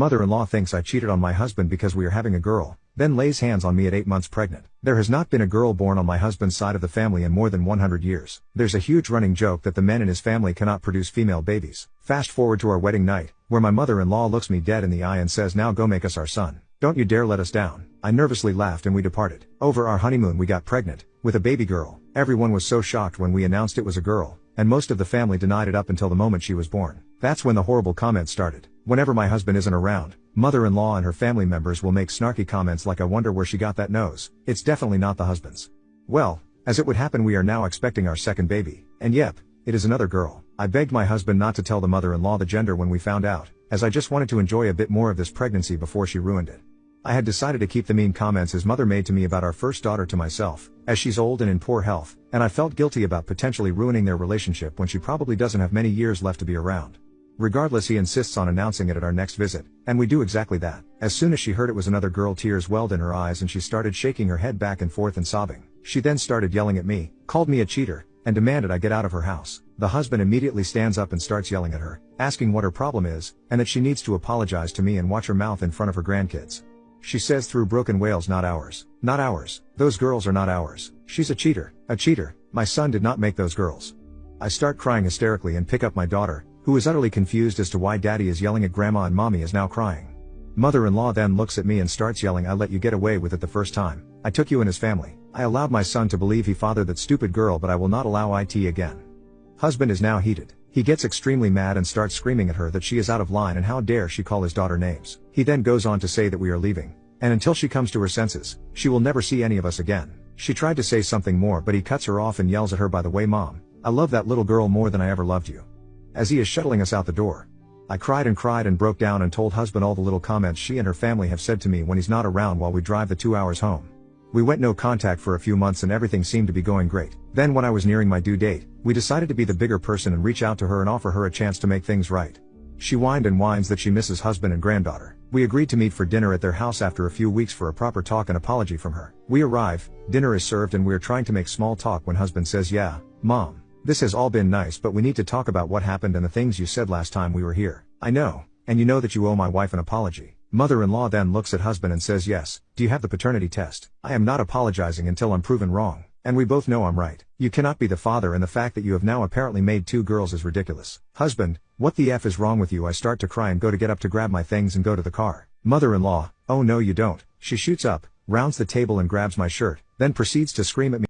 Mother-in-law thinks I cheated on my husband because we are having a girl, then lays hands on me at 8 months pregnant. There has not been a girl born on my husband's side of the family in more than 100 years. There's a huge running joke that the men in his family cannot produce female babies. Fast forward to our wedding night, where my mother-in-law looks me dead in the eye and says, "Now go make us our son. Don't you dare let us down." I nervously laughed and we departed. Over our honeymoon we got pregnant, with a baby girl. Everyone was so shocked when we announced it was a girl, and most of the family denied it up until the moment she was born. That's when the horrible comments started. Whenever my husband isn't around, mother-in-law and her family members will make snarky comments like, "I wonder where she got that nose." It's definitely not the husband's. Well, as it would happen, we are now expecting our second baby. And yep, it is another girl. I begged my husband not to tell the mother-in-law the gender when we found out, as I just wanted to enjoy a bit more of this pregnancy before she ruined it. I had decided to keep the mean comments his mother made to me about our first daughter to myself, as she's old and in poor health, and I felt guilty about potentially ruining their relationship when she probably doesn't have many years left to be around. Regardless, he insists on announcing it at our next visit, and we do exactly that. As soon as she heard it was another girl, tears welled in her eyes and she started shaking her head back and forth and sobbing. She then started yelling at me, called me a cheater, and demanded I get out of her house. The husband immediately stands up and starts yelling at her, asking what her problem is, and that she needs to apologize to me and watch her mouth in front of her grandkids. She says through broken wails, "Not ours. Not ours. Those girls are not ours. She's a cheater. A cheater. My son did not make those girls." I start crying hysterically and pick up my daughter, who is utterly confused as to why daddy is yelling at grandma and mommy is now crying. Mother-in-law then looks at me and starts yelling, "I let you get away with it the first time. I took you in his family. I allowed my son to believe he fathered that stupid girl, but I will not allow it again." Husband is now heated. He gets extremely mad and starts screaming at her that she is out of line and how dare she call his daughter names. He then goes on to say that we are leaving, and until she comes to her senses, she will never see any of us again. She tried to say something more, but he cuts her off and yells at her, "By the way, Mom, I love that little girl more than I ever loved you," as he is shuttling us out the door. I cried and broke down and told husband all the little comments she and her family have said to me when he's not around while we drive the 2 hours home. We went no contact for a few months and everything seemed to be going great. Then when I was nearing my due date, we decided to be the bigger person and reach out to her and offer her a chance to make things right. She whined and whines that she misses husband and granddaughter. We agreed to meet for dinner at their house after a few weeks for a proper talk and apology from her. We arrive, dinner is served and we're trying to make small talk when husband says, "Yeah, Mom, this has all been nice, but we need to talk about what happened and the things you said last time we were here. I know, and you know that you owe my wife an apology." Mother-in-law then looks at husband and says, "Yes, do you have the paternity test?" I am not apologizing until I'm proven wrong, and we both know I'm right. You cannot be the father, and the fact that you have now apparently made 2 girls is ridiculous. Husband, what the F is wrong with you? I start to cry and go to get up to grab my things and go to the car. Mother-in-law, "Oh no you don't." She shoots up, rounds the table and grabs my shirt, then proceeds to scream at me.